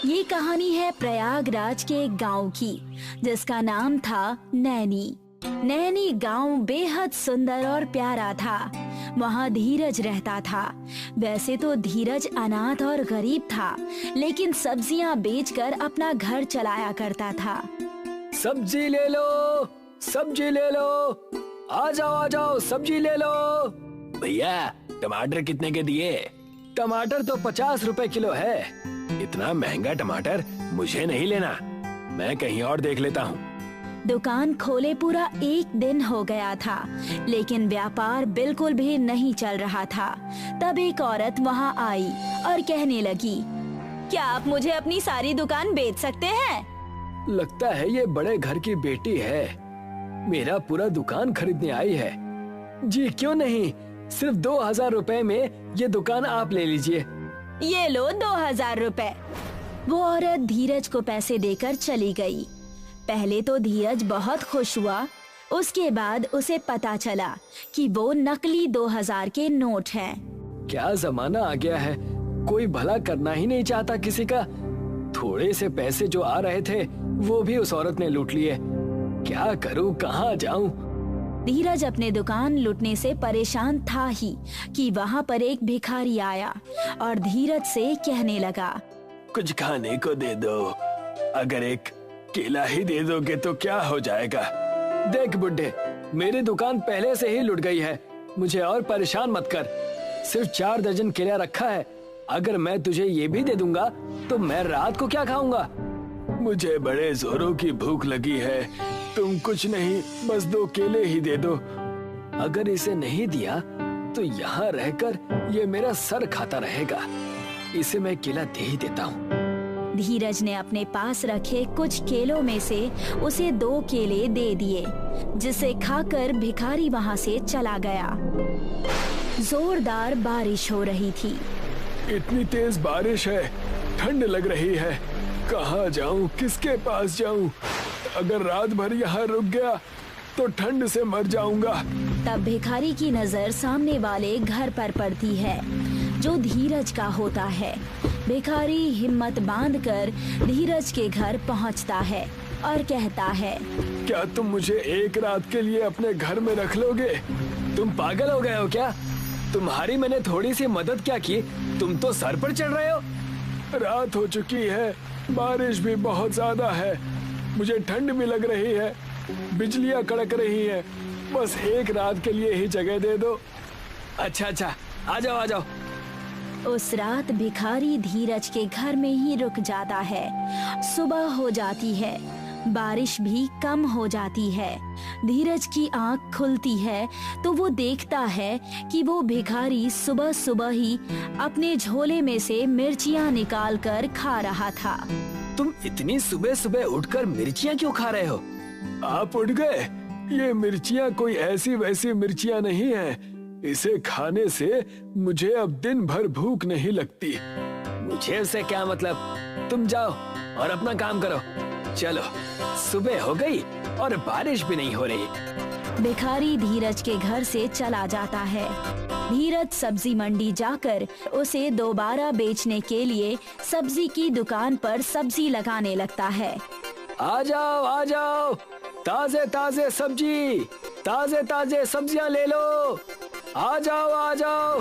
ये कहानी है प्रयागराज के एक गांव की, जिसका नाम था नैनी। नैनी गांव बेहद सुंदर और प्यारा था। वहाँ धीरज रहता था। वैसे तो धीरज अनाथ और गरीब था, लेकिन सब्जियाँ बेचकर अपना घर चलाया करता था। सब्जी ले लो, सब्जी ले लो, आ जाओ सब्जी ले लो। भैया टमाटर कितने के दिए? टमाटर तो 50 रुपए किलो है। इतना महंगा टमाटर मुझे नहीं लेना, मैं कहीं और देख लेता हूँ। दुकान खोले पूरा एक दिन हो गया था, लेकिन व्यापार बिल्कुल भी नहीं चल रहा था। तब एक औरत वहाँ आई और कहने लगी, क्या आप मुझे अपनी सारी दुकान बेच सकते हैं? लगता है ये बड़े घर की बेटी है, मेरा पूरा दुकान खरीदने आई है। जी क्यों नहीं, सिर्फ 2000 रुपए में ये दुकान आप ले लीजिए। ये लो 2000 रुपए। वो औरत धीरज को पैसे देकर चली गई। पहले तो धीरज बहुत खुश हुआ, उसके बाद उसे पता चला कि वो नकली 2000 के नोट हैं। क्या जमाना आ गया है, कोई भला करना ही नहीं चाहता किसी का। थोड़े से पैसे जो आ रहे थे वो भी उस औरत ने लूट लिए। क्या करूं, कहाँ जाऊं? धीरज अपने दुकान लूटने से परेशान था ही कि वहाँ पर एक भिखारी आया और धीरज से कहने लगा, कुछ खाने को दे दो, अगर एक केला ही दे दोगे तो क्या हो जाएगा। देख बुड्ढे, मेरी दुकान पहले से ही लुट गई है, मुझे और परेशान मत कर। सिर्फ 4 दर्जन केला रखा है, अगर मैं तुझे ये भी दे दूंगा तो मैं रात को क्या खाऊंगा? मुझे बड़े जोरों की भूख लगी है, तुम कुछ नहीं बस 2 केले ही दे दो। अगर इसे नहीं दिया तो यहाँ रहकर ये मेरा सर खाता रहेगा, इसे मैं केला दे ही देता हूँ। धीरज ने अपने पास रखे कुछ केलों में से उसे 2 केले दे दिए, जिसे खाकर भिखारी वहाँ से चला गया। जोरदार बारिश हो रही थी। इतनी तेज बारिश है, ठंड लग रही है, कहाँ जाऊँ, किसके पास जाऊँ? अगर रात भर यहाँ रुक गया तो ठंड से मर जाऊंगा। तब भिखारी की नजर सामने वाले घर पर पड़ती है, जो धीरज का होता है। भिखारी हिम्मत बांधकर धीरज के घर पहुंचता है और कहता है, क्या तुम मुझे एक रात के लिए अपने घर में रख लोगे? तुम पागल हो गए हो क्या? तुम्हारी मैंने थोड़ी सी मदद क्या की, तुम तो सर पर चढ़ रहे हो। रात हो चुकी है, बारिश भी बहुत ज्यादा है, मुझे ठंड भी लग रही है, बिजलियां कड़क रही हैं, बस एक रात के लिए ही जगह दे दो। अच्छा, आ जाओ। उस रात भिखारी धीरज के घर में ही रुक जाता है। सुबह हो जाती है, बारिश भी कम हो जाती है। धीरज की आंख खुलती है तो वो देखता है कि वो भिखारी सुबह सुबह ही अपने झोले में से मिर्चियाँ निकाल कर खा रहा था। तुम इतनी सुबह सुबह उठकर मिर्चियाँ क्यों खा रहे हो? आप उठ गए? ये मिर्चियाँ कोई ऐसी वैसी मिर्चियाँ नहीं है, इसे खाने से मुझे अब दिन भर भूख नहीं लगती। मुझे उससे क्या मतलब, तुम जाओ और अपना काम करो। चलो, सुबह हो गई और बारिश भी नहीं हो रही। भिखारी धीरज के घर से चला जाता है। धीरज सब्जी मंडी जाकर उसे दोबारा बेचने के लिए सब्जी की दुकान पर सब्जी लगाने लगता है। आ जाओ, ताजे सब्जियां ले लो, आ जाओ।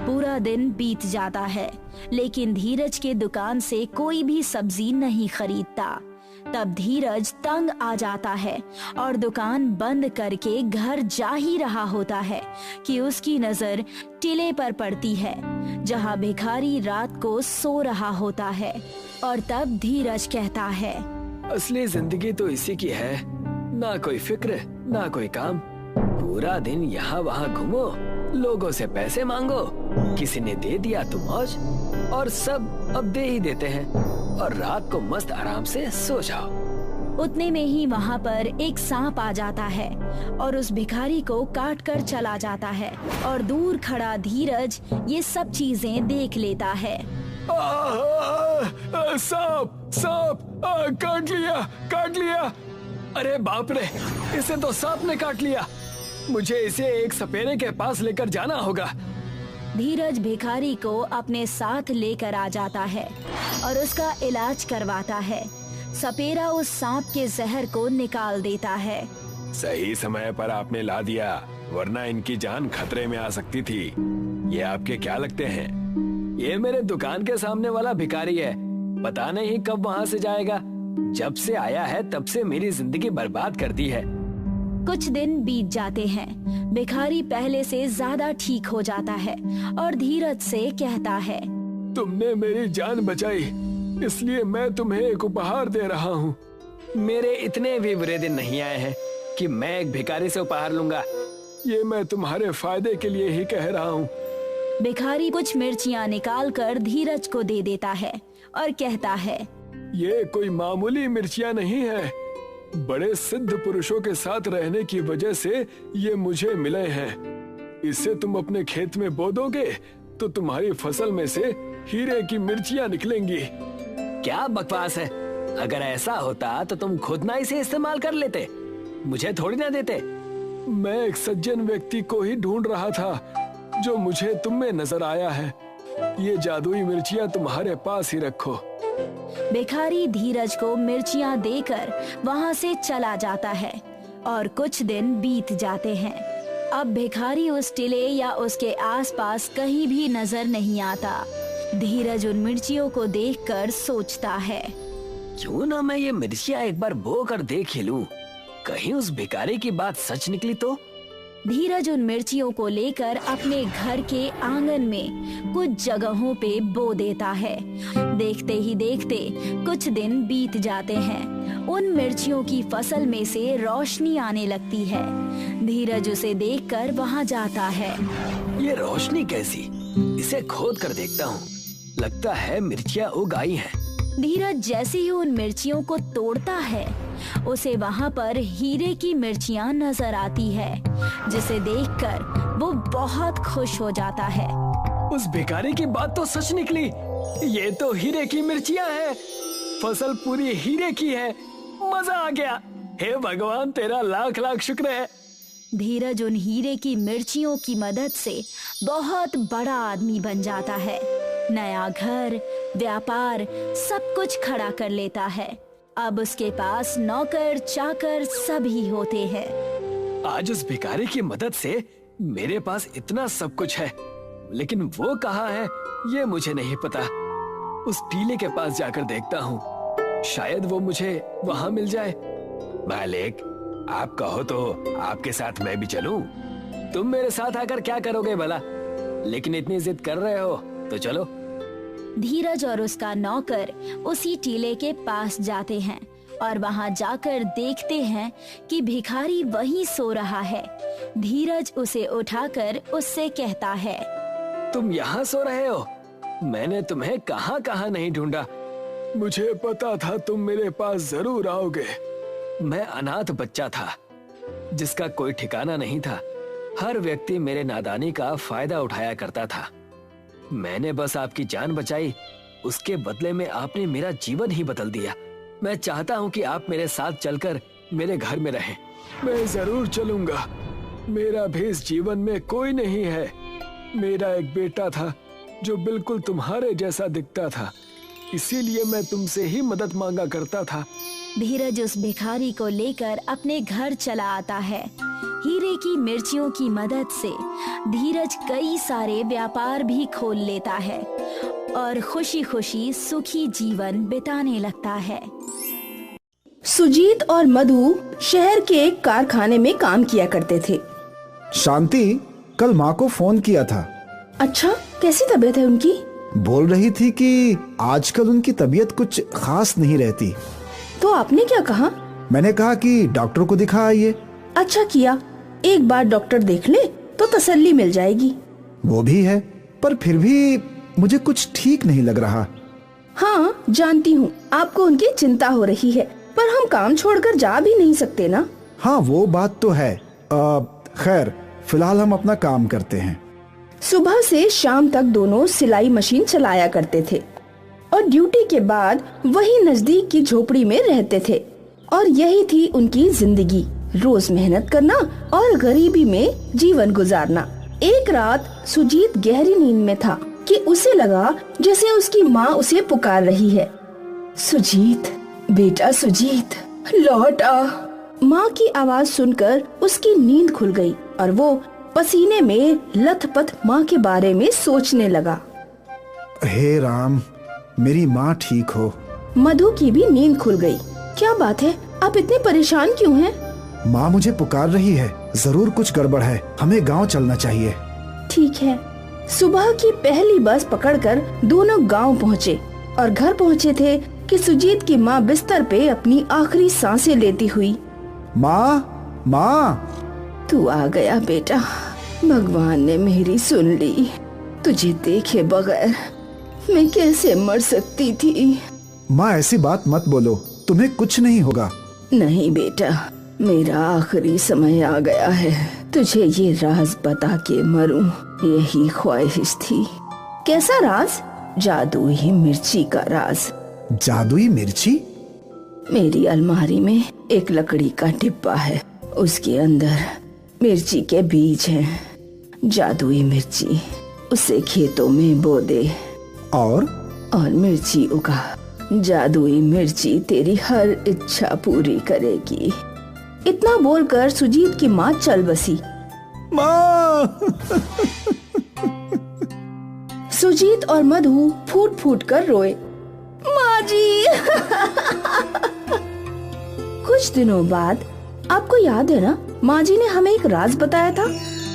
पूरा दिन बीत जाता है, लेकिन धीरज के दुकान से कोई भी सब्जी नहीं खरीदता। तब धीरज तंग आ जाता है और दुकान बंद करके घर जा ही रहा होता है कि उसकी नजर टीले पर पड़ती है, जहां भिखारी रात को सो रहा होता है। और तब धीरज कहता है, असली जिंदगी तो इसी की है, ना कोई फिक्र ना कोई काम, पूरा दिन यहाँ वहाँ घूमो, लोगों से पैसे मांगो, किसी ने दे दिया तो मौज, और सब अब दे ही देते हैं, और रात को मस्त आराम से सो जाओ। उतने में ही वहाँ पर एक सांप आ जाता है और उस भिखारी को काट कर चला जाता है, और दूर खड़ा धीरज ये सब चीजें देख लेता है। सांप, काट लिया। अरे बाप रे, इसे तो सांप ने काट लिया। मुझे इसे एक सपेरे के पास लेकर जाना होगा। धीरज भिखारी को अपने साथ लेकर आ जाता है और उसका इलाज करवाता है। सपेरा उस सांप के जहर को निकाल देता है। सही समय पर आपने ला दिया, वरना इनकी जान खतरे में आ सकती थी। ये आपके क्या लगते हैं? ये मेरे दुकान के सामने वाला भिखारी है, पता नहीं कब वहाँ से जाएगा। जब से आया है तब से मेरी जिंदगी बर्बाद कर दी है। कुछ दिन बीत जाते हैं। भिखारी पहले से ज्यादा ठीक हो जाता है और धीरज से कहता है, तुमने मेरी जान बचाई, इसलिए मैं तुम्हें एक उपहार दे रहा हूँ। मेरे इतने भी बुरे दिन नहीं आए हैं कि मैं एक भिखारी से उपहार लूंगा। ये मैं तुम्हारे फायदे के लिए ही कह रहा हूँ। भिखारी कुछ मिर्चियाँ निकाल कर धीरज को दे देता है और कहता है, ये कोई मामूली मिर्चियाँ नहीं है, बड़े सिद्ध पुरुषों के साथ रहने की वजह से ये मुझे मिले हैं। इससे तुम अपने खेत में बो दोगे तो तुम्हारी फसल में से हीरे की मिर्चियाँ निकलेंगी। क्या बकवास है, अगर ऐसा होता तो तुम खुद ना इसे इस्तेमाल कर लेते, मुझे थोड़ी ना देते। मैं एक सज्जन व्यक्ति को ही ढूंढ रहा था जो मुझे तुम में नजर आया है। ये जादुई मिर्चियाँ तुम्हारे पास ही रखो। भिखारी धीरज को मिर्चियाँ देकर वहाँ से चला जाता है और कुछ दिन बीत जाते हैं। अब भिखारी उस टीले या उसके आसपास कहीं भी नजर नहीं आता। धीरज उन मिर्चियों को देखकर सोचता है, क्यों ना मैं ये मिर्चियाँ एक बार बो कर देख ही लूं, कहीं उस भिखारी की बात सच निकली तो। धीरज उन मिर्चियों को लेकर अपने घर के आंगन में कुछ जगहों पे बो देता है। देखते ही देखते कुछ दिन बीत जाते हैं। उन मिर्चियों की फसल में से रोशनी आने लगती है। धीरज उसे देखकर वहां जाता है। ये रोशनी कैसी? इसे खोद कर देखता हूँ, लगता है मिर्चियाँ उग आई हैं। धीरज जैसे ही उन मिर्चियों को तोड़ता है, उसे वहाँ पर हीरे की मिर्चियाँ नजर आती है, जिसे देखकर वो बहुत खुश हो जाता है। उस भिखारी की बात तो सच निकली, ये तो हीरे की मिर्चियाँ हैं। फसल पूरी हीरे की है, मजा आ गया। हे भगवान, तेरा लाख लाख शुक्र है। धीरज उन हीरे की मिर्चियों की मदद से बहुत बड़ा आदमी बन जाता है। नया घर, व्यापार सब कुछ खड़ा कर लेता है। अब उसके पास नौकर चाकर सभी होते हैं। आज उस भिखारी की मदद से मेरे पास इतना सब कुछ है, लेकिन वो कहाँ है ये मुझे नहीं पता। उस टीले के पास जाकर देखता हूँ, शायद वो मुझे वहाँ मिल जाए। मालिक, आप कहो तो आपके साथ मैं भी चलूं? तुम मेरे साथ आकर क्या करोगे भला, लेकिन इतनी जिद कर रहे हो तो चलो। धीरज और उसका नौकर उसी टीले के पास जाते हैं और वहां जाकर देखते हैं कि भिखारी वहीं सो रहा है। धीरज उसे उठाकर उससे कहता है, तुम यहाँ सो रहे हो? मैंने तुम्हें कहाँ कहाँ नहीं ढूंढा। मुझे पता था तुम मेरे पास जरूर आओगे। मैं अनाथ बच्चा था जिसका कोई ठिकाना नहीं था। हर व्यक्ति मेरे नादानी का फायदा उठाया करता था। मैंने बस आपकी जान बचाई, उसके बदले में आपने मेरा जीवन ही बदल दिया। मैं चाहता हूँ कि आप मेरे साथ चलकर मेरे घर में रहें। मैं जरूर चलूंगा। मेरा भी इस जीवन में कोई नहीं है। मेरा एक बेटा था जो बिल्कुल तुम्हारे जैसा दिखता था, इसीलिए मैं तुमसे ही मदद मांगा करता था। धीरज उस भिखारी को लेकर अपने घर चला आता है। हीरे की मिर्चियों की मदद से धीरज कई सारे व्यापार भी खोल लेता है और खुशी खुशी सुखी जीवन बिताने लगता है। सुजीत और मधु शहर के एक कारखाने में काम किया करते थे। शांति कल माँ को फोन किया था। अच्छा, कैसी तबीयत है उनकी? बोल रही थी कि आजकल उनकी तबीयत कुछ खास नहीं रहती। तो आपने क्या कहा? मैंने कहा कि डॉक्टर को दिखा आइए। अच्छा किया, एक बार डॉक्टर देख ले तो तसल्ली मिल जाएगी। वो भी है, पर फिर भी मुझे कुछ ठीक नहीं लग रहा। हाँ जानती हूँ आपको उनकी चिंता हो रही है, पर हम काम छोड़कर जा भी नहीं सकते ना। हाँ वो बात तो है। खैर फिलहाल हम अपना काम करते हैं। सुबह से शाम तक दोनों सिलाई मशीन चलाया करते थे और ड्यूटी के बाद वही नजदीक की झोपड़ी में रहते थे और यही थी उनकी जिंदगी, रोज मेहनत करना और गरीबी में जीवन गुजारना। एक रात सुजीत गहरी नींद में था कि उसे लगा जैसे उसकी माँ उसे पुकार रही है। सुजीत, बेटा सुजीत, लौट आ। माँ की आवाज सुनकर उसकी नींद खुल गई और वो पसीने में लथपथ माँ के बारे में सोचने लगा। हे राम, मेरी माँ ठीक हो। मधु की भी नींद खुल गई। क्या बात है, आप इतने परेशान क्यों हैं? माँ मुझे पुकार रही है, जरूर कुछ गड़बड़ है, हमें गांव चलना चाहिए। ठीक है। सुबह की पहली बस पकड़कर दोनों गांव पहुँचे और घर पहुँचे थे कि सुजीत की माँ बिस्तर पे अपनी आखिरी सांसें लेती हुई। माँ, माँ। तू आ गया बेटा, भगवान ने मेरी सुन ली। तुझे देखे बगैर मैं कैसे मर सकती थी। माँ ऐसी बात मत बोलो, तुम्हें कुछ नहीं होगा। नहीं बेटा, मेरा आखिरी समय आ गया है। तुझे ये राज बता के मरूं, यही ख्वाहिश थी। कैसा राज? जादुई मिर्ची का राज। जादुई मिर्ची? मेरी अलमारी में एक लकड़ी का डिब्बा है, उसके अंदर मिर्ची के बीज हैं। जादुई मिर्ची, उसे खेतों में बो दे और मिर्ची उगा। जादुई मिर्ची तेरी हर इच्छा पूरी करेगी। इतना बोलकर सुजीत की माँ चल बसी। माँ। सुजीत और मधु फूट फूट कर रोए। माँ जी। कुछ दिनों बाद, आपको याद है ना, माँ जी ने हमें एक राज बताया था।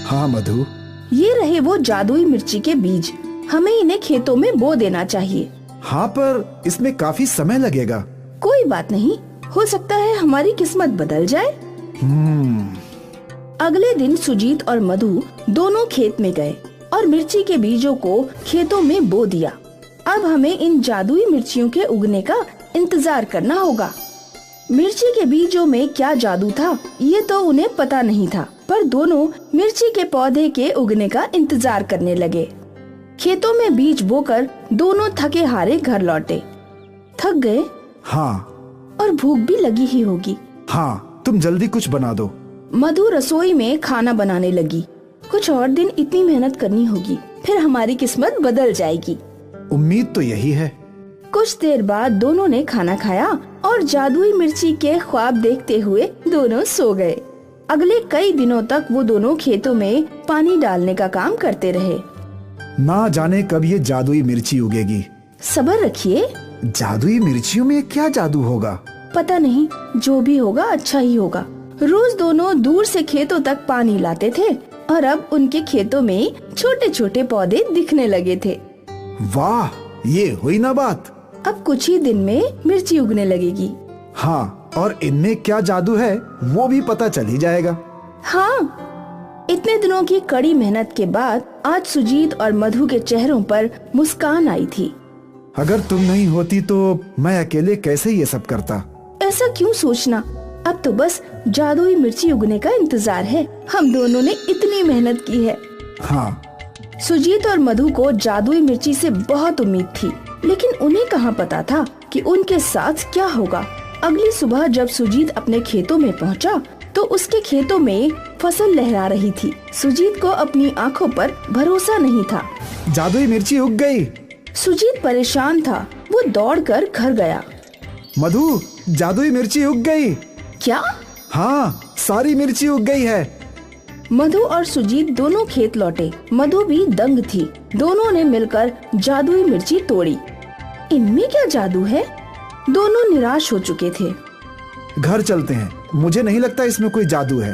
हाँ मधु। ये रहे वो जादुई मिर्ची के बीज। हमें इन्हें खेतों में बो देना चाहिए। हाँ, पर इसमें काफी समय लगेगा। कोई बात नहीं, हो सकता है हमारी किस्मत बदल जाए। अगले दिन सुजीत और मधु दोनों खेत में गए और मिर्ची के बीजों को खेतों में बो दिया। अब हमें इन जादुई मिर्चियों के उगने का इंतजार करना होगा। मिर्ची के बीजों में क्या जादू था, ये तो उन्हें पता नहीं था, पर दोनों मिर्ची के पौधे के उगने का इंतजार करने लगे। खेतों में बीज बोकर दोनों थके हारे घर लौटे। थक गए? हाँ। और भूख भी लगी ही होगी। हाँ, तुम जल्दी कुछ बना दो। मधु रसोई में खाना बनाने लगी। कुछ और दिन इतनी मेहनत करनी होगी, फिर हमारी किस्मत बदल जाएगी। उम्मीद तो यही है। कुछ देर बाद दोनों ने खाना खाया और जादुई मिर्ची के ख्वाब देखते हुए दोनों सो गए। अगले कई दिनों तक वो दोनों खेतों में पानी डालने का काम करते रहे। ना जाने कब ये जादुई मिर्ची उगेगी। सब्र रखिए। जादुई मिर्चियों में क्या जादू होगा? पता नहीं, जो भी होगा अच्छा ही होगा। रोज दोनों दूर से खेतों तक पानी लाते थे और अब उनके खेतों में छोटे छोटे पौधे दिखने लगे थे। वाह, ये हुई ना बात। अब कुछ ही दिन में मिर्ची उगने लगेगी। हाँ, और इनमें क्या जादू है वो भी पता चल ही जाएगा। हाँ, इतने दिनों की कड़ी मेहनत के बाद आज सुजीत और मधु के चेहरों पर मुस्कान आई थी। अगर तुम नहीं होती तो मैं अकेले कैसे ये सब करता। ऐसा क्यों सोचना, अब तो बस जादुई मिर्ची उगने का इंतजार है। हम दोनों ने इतनी मेहनत की है। हाँ। सुजीत और मधु को जादुई मिर्ची से बहुत उम्मीद थी, लेकिन उन्हें कहाँ पता था कि उनके साथ क्या होगा। अगली सुबह जब सुजीत अपने खेतों में पहुँचा तो उसके खेतों में फसल लहरा रही थी। सुजीत को अपनी आंखों पर भरोसा नहीं था। जादुई मिर्ची उग गई। सुजीत परेशान था। वो दौड़कर घर गया। मधु, जादुई मिर्ची उग गई। क्या? हाँ, सारी मिर्ची उग गई है। मधु और सुजीत दोनों खेत लौटे। मधु भी दंग थी। दोनों ने मिलकर जादुई मिर्ची तोड़ी। इनमें क्या जादू है? दोनों निराश हो चुके थे। घर चलते हैं, मुझे नहीं लगता इसमें कोई जादू है।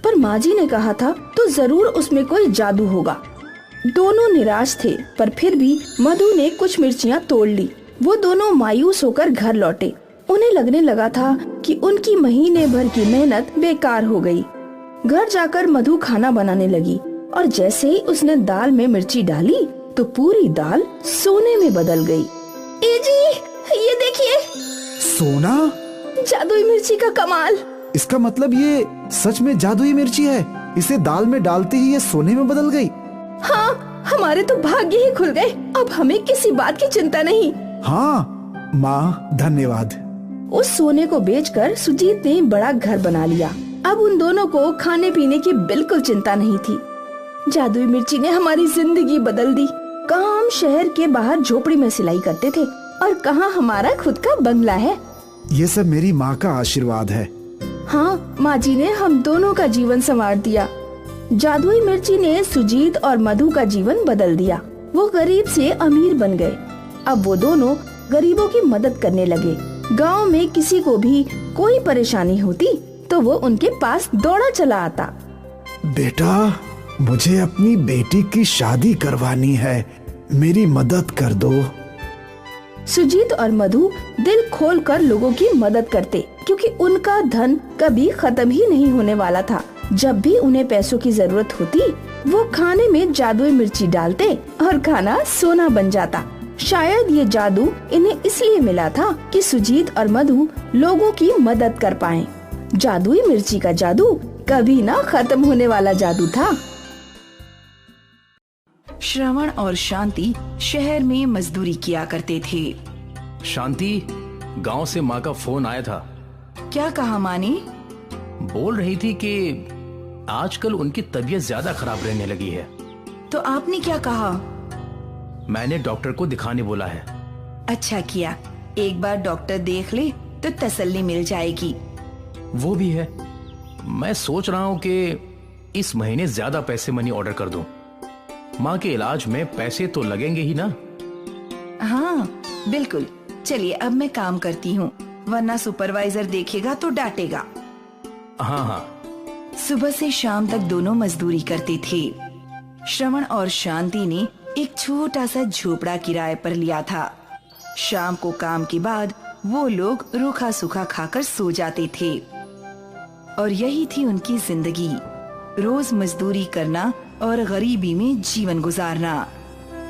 पर माँ जी ने कहा था तो जरूर उसमें कोई जादू होगा। दोनों निराश थे, पर फिर भी मधु ने कुछ मिर्चियाँ तोड़ ली। वो दोनों मायूस होकर घर लौटे। उन्हें लगने लगा था कि उनकी महीने भर की मेहनत बेकार हो गई। घर जाकर मधु खाना बनाने लगी और जैसे ही उसने दाल में मिर्ची डाली तो पूरी दाल सोने में बदल गई। ए जी, ये देखिए। सोना? जादुई मिर्ची का कमाल। इसका मतलब ये सच में जादुई मिर्ची है। इसे दाल में डालते ही ये सोने में बदल गई। हाँ, हमारे तो भाग्य ही खुल गए। अब हमें किसी बात की चिंता नहीं। हाँ माँ, धन्यवाद। उस सोने को बेचकर सुजीत ने बड़ा घर बना लिया। अब उन दोनों को खाने पीने की बिल्कुल चिंता नहीं थी। जादुई मिर्ची ने हमारी जिंदगी बदल दी। कहाँ हम शहर के बाहर झोपड़ी में सिलाई करते थे और कहाँ हमारा खुद का बंगला है। ये सब मेरी माँ का आशीर्वाद है। हाँ, माँ जी ने हम दोनों का जीवन संवार दिया। जादुई मिर्ची ने सुजीत और मधु का जीवन बदल दिया। वो गरीब से अमीर बन गए। अब वो दोनों गरीबों की मदद करने लगे। गांव में किसी को भी कोई परेशानी होती तो वो उनके पास दौड़ा चला आता। बेटा, मुझे अपनी बेटी की शादी करवानी है, मेरी मदद कर दो। सुजीत और मधु दिल खोलकर लोगों की मदद करते, क्योंकि उनका धन कभी खत्म ही नहीं होने वाला था। जब भी उन्हें पैसों की जरूरत होती, वो खाने में जादुई मिर्ची डालते और खाना सोना बन जाता। शायद ये जादू इन्हें इसलिए मिला था कि सुजीत और मधु लोगों की मदद कर पाएं। जादुई मिर्ची का जादू कभी ना खत्म होने वाला जादू था। श्रवण और शांति शहर में मजदूरी किया करते थे। शांति, गांव से माँ का फोन आया था। क्या कहा माँ ने? बोल रही थी कि आजकल उनकी तबीयत ज्यादा खराब रहने लगी है। तो आपने क्या कहा? मैंने डॉक्टर को दिखाने बोला है। अच्छा किया, एक बार डॉक्टर देख ले तो तसल्ली मिल जाएगी। वो भी है, मैं सोच रहा हूँ कि इस महीने ज्यादा पैसे मनी ऑर्डर कर दूं। माँ के इलाज में पैसे तो लगेंगे ही ना। हाँ बिल्कुल, चलिए अब मैं काम करती हूँ, वरना सुपरवाइजर देखेगा तो डांटेगा। हाँ हाँ। सुबह से शाम तक दोनों मजदूरी करते थे। श्रवण और शांति ने एक छोटा सा झोपड़ा किराए पर लिया था। शाम को काम के बाद वो लोग रूखा सूखा खाकर सो जाते थे और यही थी उनकी जिंदगी, रोज मजदूरी करना और गरीबी में जीवन गुजारना।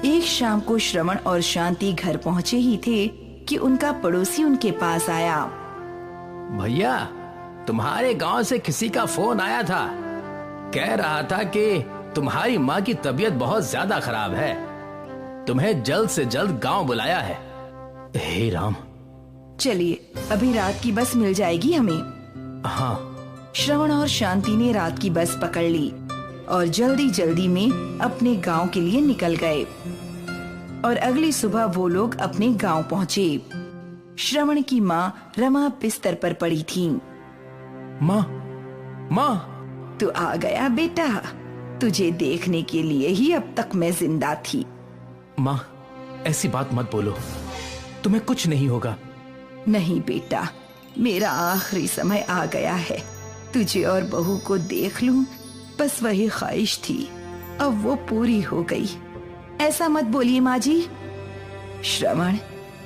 एक शाम को श्रवण और शांति घर पहुँचे ही थे कि उनका पड़ोसी उनके पास आया। भैया, तुम्हारे गांव से किसी का फोन आया था, कह रहा था कि तुम्हारी माँ की तबीयत बहुत ज्यादा खराब है, तुम्हें जल्द से जल्द गांव बुलाया है। हे राम। चलिए, अभी रात की बस मिल जाएगी हमें। हाँ। श्रवण और शांति ने रात की बस पकड़ ली और जल्दी जल्दी में अपने गांव के लिए निकल गए और अगली सुबह वो लोग अपने गांव पहुँचे। श्रवण की माँ रमा बिस्तर पर पड़ी थी। माँ, तू आ गया बेटा, तुझे देखने के लिए ही अब तक मैं जिंदा थी। माँ, ऐसी बात मत बोलो, तुम्हें कुछ नहीं होगा। नहीं बेटा, मेरा आखिरी समय आ गया है, तुझे और बहू को देख लूं, बस वही ख्वाहिश थी, अब वो पूरी हो गई। ऐसा मत बोलिए माँ जी। श्रवण,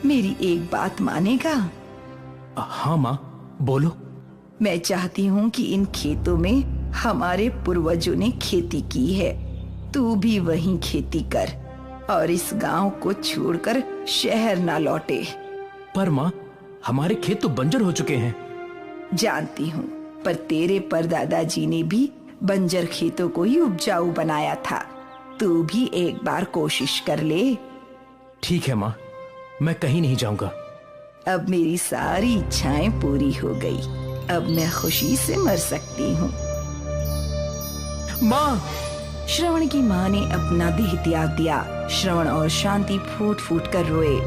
मेरी एक बात मानेगा? हाँ माँ, बोलो। मैं चाहती हूँ कि इन खेतों में हमारे पूर्वजों ने खेती की है, तू भी वहीं खेती कर और इस गांव को छोड़कर शहर ना लौटे। पर माँ, हमारे खेत तो बंजर हो चुके हैं। जानती हूँ, पर तेरे परदादा जी ने भी बंजर खेतों को ही उपजाऊ बनाया था, तू भी एक बार कोशिश कर ले। ठीक है माँ, मैं कहीं नहीं जाऊंगा। अब मेरी सारी इच्छाएं पूरी हो गई, अब मैं खुशी से मर सकती हूँ। माँ। श्रवण की माँ ने अपना देह त्याग दिया। श्रवण और शांति फूट फूट कर रोए।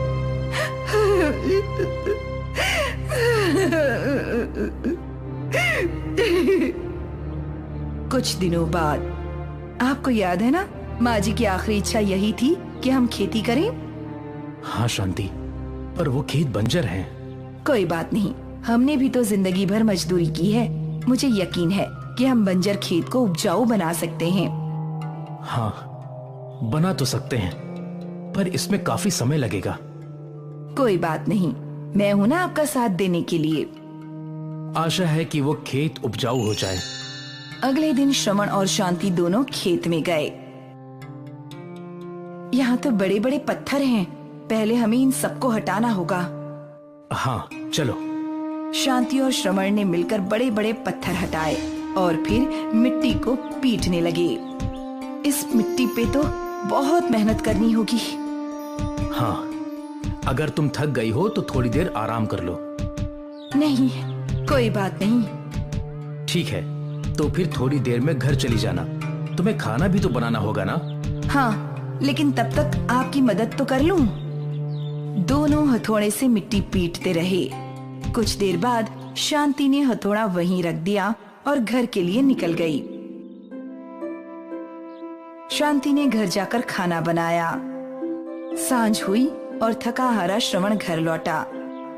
कुछ दिनों बाद, आपको याद है ना, माँ जी की आखिरी इच्छा यही थी कि हम खेती करें। हाँ शांति, पर वो खेत बंजर हैं। कोई बात नहीं, हमने भी तो जिंदगी भर मजदूरी की है, मुझे यकीन है कि हम बंजर खेत को उपजाऊ बना सकते हैं। हाँ, बना तो सकते हैं, पर इसमें काफी समय लगेगा। कोई बात नहीं, मैं हूँ ना आपका साथ देने के लिए। आशा है कि वो खेत उपजाऊ हो जाए। अगले दिन श्रवण और शांति दोनों खेत में गए। यहाँ तो बड़े बड़े पत्थर हैं, पहले हमें इन सबको हटाना होगा। हाँ चलो। शांति और श्रवण ने मिलकर बड़े बड़े पत्थर हटाए और फिर मिट्टी को पीटने लगे। इस मिट्टी पे तो बहुत मेहनत करनी होगी। हाँ, अगर तुम थक गई हो तो थोड़ी देर आराम कर लो। नहीं, कोई बात नहीं। ठीक है, तो फिर थोड़ी देर में घर चली जाना, तुम्हें खाना भी तो बनाना होगा ना। हाँ, लेकिन तब तक आपकी मदद तो कर लूं। दोनों हथौड़े से मिट्टी पीटते रहे। कुछ देर बाद शांति ने हथौड़ा वहीं रख दिया और घर के लिए निकल गई। शांति ने घर जाकर खाना बनाया। सांझ हुई और थका हारा श्रवण घर लौटा।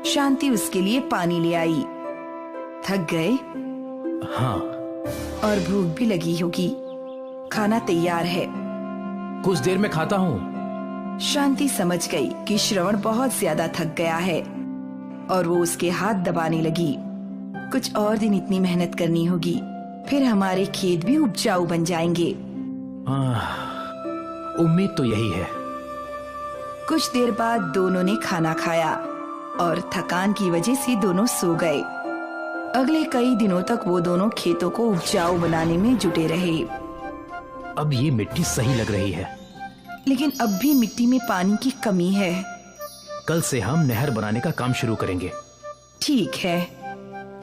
शांति उसके लिए पानी ले आई। थक गए? हाँ। और भूख भी लगी होगी। खाना तैयार है, कुछ देर में खाता हूँ। शांति समझ गई कि श्रवण बहुत ज्यादा थक गया है और वो उसके हाथ दबाने लगी। कुछ और दिन इतनी मेहनत करनी होगी, फिर हमारे खेत भी उपजाऊ बन जाएंगे। उम्मीद तो यही है। कुछ देर बाद दोनों ने खाना खाया और थकान की वजह से दोनों सो गए। अगले कई दिनों तक वो दोनों खेतों को उपजाऊ बनाने में जुटे रहे। अब ये मिट्टी सही लग रही है, लेकिन अब भी मिट्टी में पानी की कमी है। कल से हम नहर बनाने का काम शुरू करेंगे। ठीक है।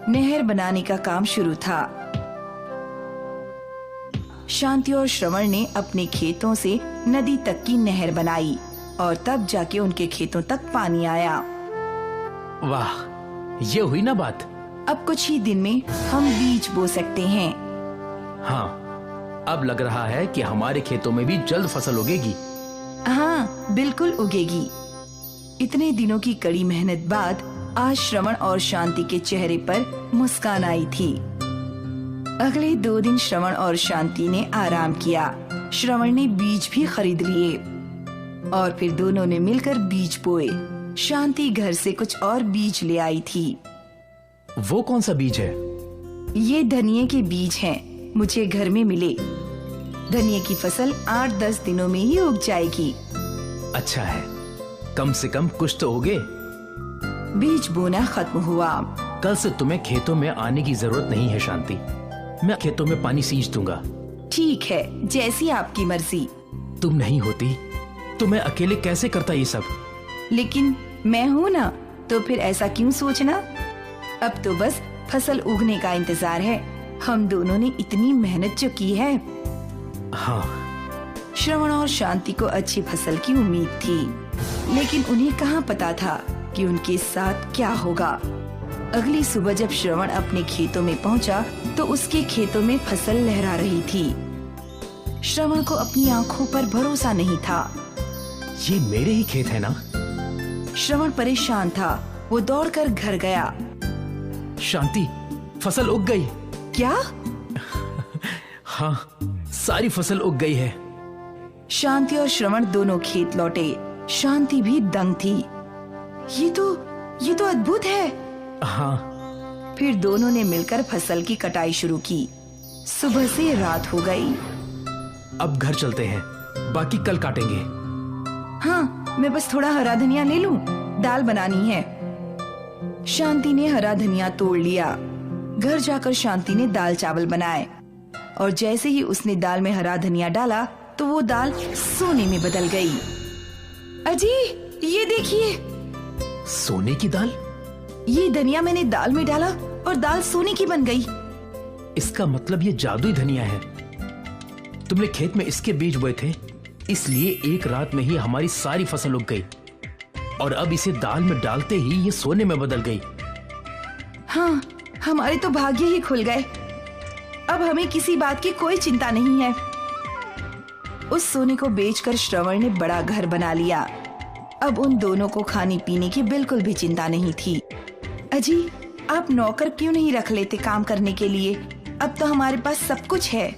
नहर बनाने का काम शुरू था। शांति और श्रवण ने अपने खेतों से नदी तक की नहर बनाई और तब जाके उनके खेतों तक पानी आया। वाह, ये हुई ना बात। अब कुछ ही दिन में हम बीज बो सकते हैं। हाँ, अब लग रहा है कि हमारे खेतों में भी जल्द फसल उगेगी। हाँ, बिल्कुल उगेगी। इतने दिनों की कड़ी मेहनत बाद आज श्रवण और शांति के चेहरे पर मुस्कान आई थी। अगले 2 दिन श्रवण और शांति ने आराम किया। श्रवण ने बीज भी खरीद लिए और फिर दोनों ने मिलकर बीज बोए। शांति घर से कुछ और बीज ले आई थी। वो कौन सा बीज है? ये धनिये के बीज हैं, मुझे घर में मिले। धनिये की फसल 8-10 दिनों में ही उग जाएगी। अच्छा है, कम से कम कुछ तो उगे। बीज बोना खत्म हुआ। कल से तुम्हें खेतों में आने की जरूरत नहीं है शांति। मैं खेतों में पानी सींच दूंगा। ठीक है, जैसी आपकी मर्जी। तुम नहीं होती तो मैं अकेले कैसे करता ये सब? लेकिन मैं हूँ ना, तो फिर ऐसा क्यों सोचना। अब तो बस फसल उगने का इंतजार है। हम दोनों ने इतनी मेहनत जो की है। हाँ। श्रवण और शांति को अच्छी फसल की उम्मीद थी, लेकिन उन्हें कहाँ पता था कि उनके साथ क्या होगा। अगली सुबह जब श्रवण अपने खेतों में पहुंचा तो उसके खेतों में फसल लहरा रही थी। श्रवण को अपनी आंखों पर भरोसा नहीं था। ये मेरे ही खेत है ना? श्रवण परेशान था। वो दौड़कर घर गया। शांति, फसल उग गई। क्या? हाँ, सारी फसल उग गई है। शांति और श्रवण दोनों खेत लौटे। शांति भी दंग थी। ये तो अद्भुत है। हाँ। फिर दोनों ने मिलकर फसल की कटाई शुरू की। सुबह से रात हो गई। अब घर चलते हैं, बाकी कल काटेंगे। हाँ, मैं बस थोड़ा हरा धनिया ले लूं, दाल बनानी है। शांति ने हरा धनिया तोड़ लिया। घर जाकर शांति ने दाल चावल बनाए और जैसे ही उसने दाल में हरा धनिया डाला तो वो दाल सोने में बदल गई। अजी, ये देखिए। सोने की दाल? ये धनिया मैंने दाल में डाला और दाल सोने की बन गई। इसका मतलब ये जादुई धनिया है। तुमने खेत में इसके बीज बोए थे, इसलिए एक रात में ही हमारी सारी फसल उग गई और अब इसे दाल में डालते ही ये सोने में बदल गई। हाँ, हमारे तो भाग्य ही खुल गए। अब हमें किसी बात की कोई चिंता नहीं है। उस सोने को बेचकर श्रवण ने बड़ा घर बना लिया। अब उन दोनों को खाने पीने की बिल्कुल भी चिंता नहीं थी। अजी, आप नौकर क्यों नहीं रख लेते काम करने के लिए? अब तो हमारे पास सब कुछ है।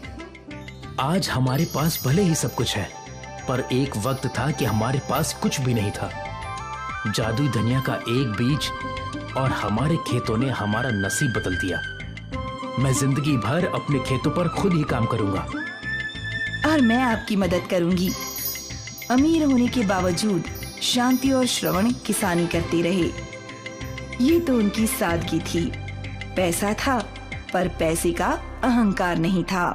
आज हमारे पास भले ही सब कुछ है, पर एक वक्त था कि हमारे पास कुछ भी नहीं था। जादुई धनिया का एक बीज और हमारे खेतों ने हमारा नसीब बदल दिया। मैं जिंदगी भर अपने खेतों पर खुद ही काम करूंगा। और मैं आपकी मदद करूंगी। अमीर होने के बावजूद शांति और श्रवण किसानी करते रहे। ये तो उनकी सादगी थी। पैसा था, पर पैसे का अहंकार नहीं था।